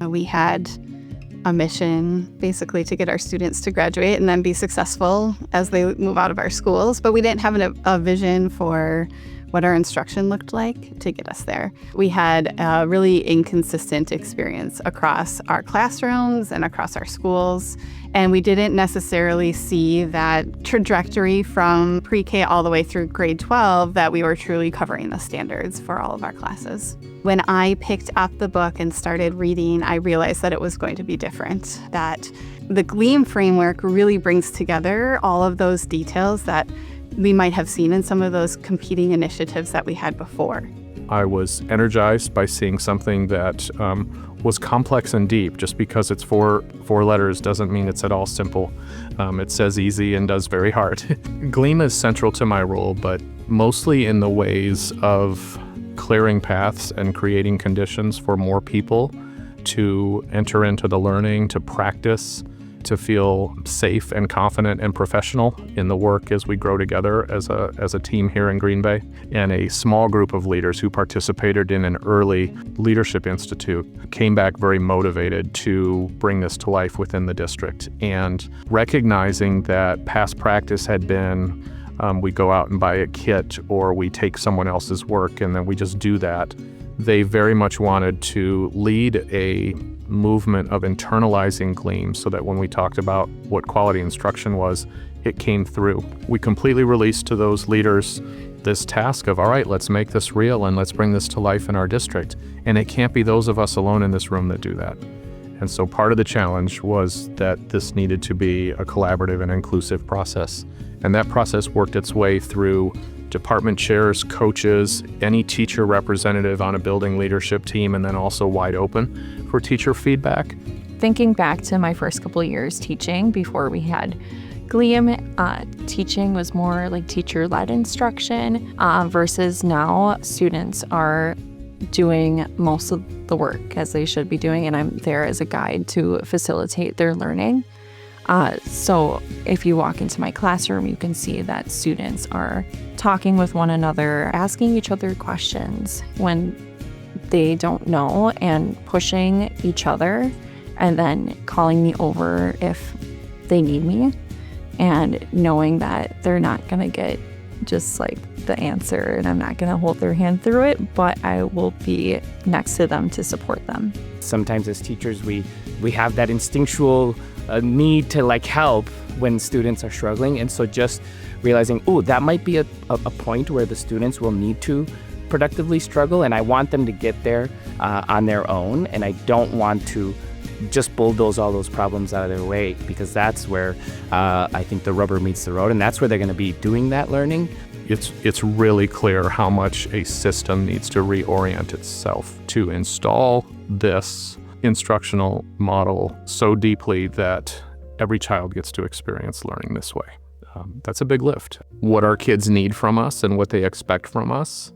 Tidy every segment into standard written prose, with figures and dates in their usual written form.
We had a mission basically to get our students to graduate and then be successful as they move out of our schools, but we didn't have a vision for what our instruction looked like to get us there. We had a really inconsistent experience across our classrooms and across our schools, and we didn't necessarily see that trajectory from pre-K all the way through grade 12 that we were truly covering the standards for all of our classes. When I picked up the book and started reading, I realized that it was going to be different, that the GLEAM framework really brings together all of those details that we might have seen in some of those competing initiatives that we had before. I was energized by seeing something that was complex and deep. Just because it's four letters doesn't mean it's at all simple. It says easy and does very hard. GLEAM is central to my role, but mostly in the ways of clearing paths and creating conditions for more people to enter into the learning, to practice, to feel safe and confident and professional in the work as we grow together as a team here in Green Bay. And a small group of leaders who participated in an early leadership institute came back very motivated to bring this to life within the district. And recognizing that past practice had been we go out and buy a kit, or we take someone else's work and then we just do that. They very much wanted to lead a movement of internalizing GLEAM so that when we talked about what quality instruction was, it came through. We completely released to those leaders this task of, all right, let's make this real and let's bring this to life in our district. And it can't be those of us alone in this room that do that. And so part of the challenge was that this needed to be a collaborative and inclusive process. And that process worked its way through department chairs, coaches, any teacher representative on a building leadership team, and then also wide open for teacher feedback. Thinking back to my first couple of years teaching before we had GLEAM, teaching was more like teacher-led instruction versus now students are doing most of the work as they should be doing, and I'm there as a guide to facilitate their learning. So if you walk into my classroom, you can see that students are talking with one another, asking each other questions when they don't know, and pushing each other, and then calling me over if they need me, and knowing that they're not going to get just like the answer and I'm not going to hold their hand through it, but I will be next to them to support them. Sometimes as teachers, we have that instinctual need to help when students are struggling. And so just realizing, that might be a point where the students will need to productively struggle, and I want them to get there on their own. And I don't want to just bulldoze all those problems out of their way, because that's where I think the rubber meets the road, and that's where they're going to be doing that learning. It's really clear how much a system needs to reorient itself to install this instructional model so deeply that every child gets to experience learning this way. That's a big lift. What our kids need from us and what they expect from us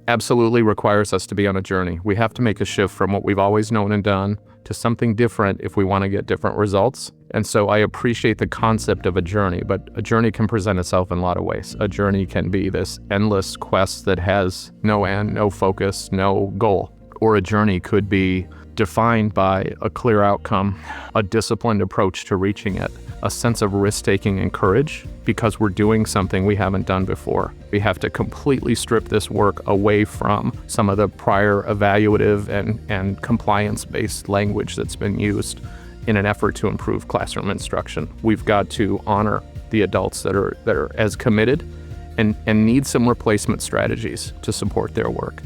absolutely requires us to be on a journey. We have to make a shift from what we've always known and done to something different if we want to get different results. And so I appreciate the concept of a journey, but a journey can present itself in a lot of ways. A journey can be this endless quest that has no end, no focus, no goal. Or a journey could be defined by a clear outcome, a disciplined approach to reaching it, a sense of risk-taking and courage because we're doing something we haven't done before. We have to completely strip this work away from some of the prior evaluative and compliance-based language that's been used in an effort to improve classroom instruction. We've got to honor the adults that are as committed and need some replacement strategies to support their work.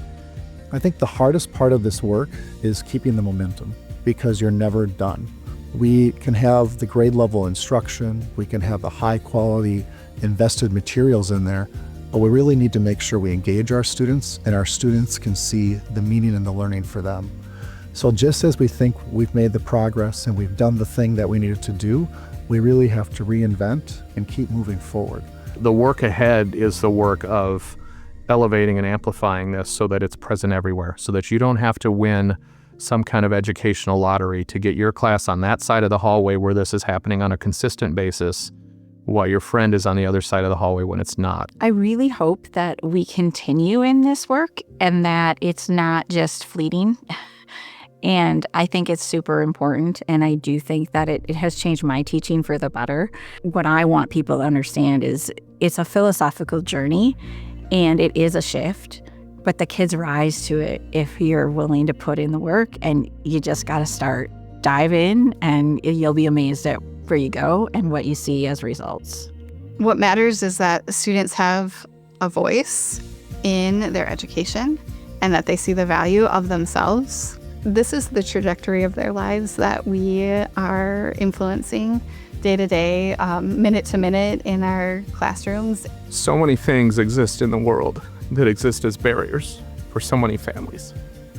I think the hardest part of this work is keeping the momentum, because you're never done. We can have the grade level instruction, we can have the high quality invested materials in there, but we really need to make sure we engage our students and our students can see the meaning and the learning for them. So just as we think we've made the progress and we've done the thing that we needed to do, we really have to reinvent and keep moving forward. The work ahead is the work of elevating and amplifying this so that it's present everywhere, so that you don't have to win some kind of educational lottery to get your class on that side of the hallway where this is happening on a consistent basis, while your friend is on the other side of the hallway when it's not. I really hope that we continue in this work and that it's not just fleeting And I think it's super important. And I do think that it has changed my teaching for the better. What I want people to understand is it's a philosophical journey and it is a shift, but the kids rise to it if you're willing to put in the work, and you just got to start, dive in, and you'll be amazed at where you go and what you see as results. What matters is that students have a voice in their education and that they see the value of themselves. This is the trajectory of their lives that we are influencing day to day, minute to minute in our classrooms. So many things exist in the world that exist as barriers for so many families.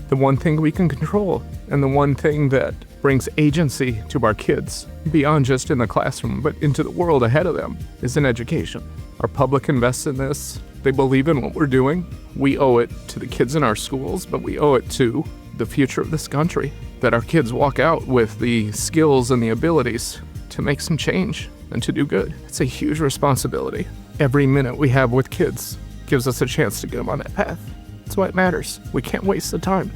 The one thing we can control, and the one thing that brings agency to our kids, beyond just in the classroom, but into the world ahead of them, is in education. Our public invests in this. They believe in what we're doing. We owe it to the kids in our schools, but we owe it to the future of this country, that our kids walk out with the skills and the abilities to make some change and to do good. It's a huge responsibility. Every minute we have with kids gives us a chance to get them on that path. That's why it matters. We can't waste the time.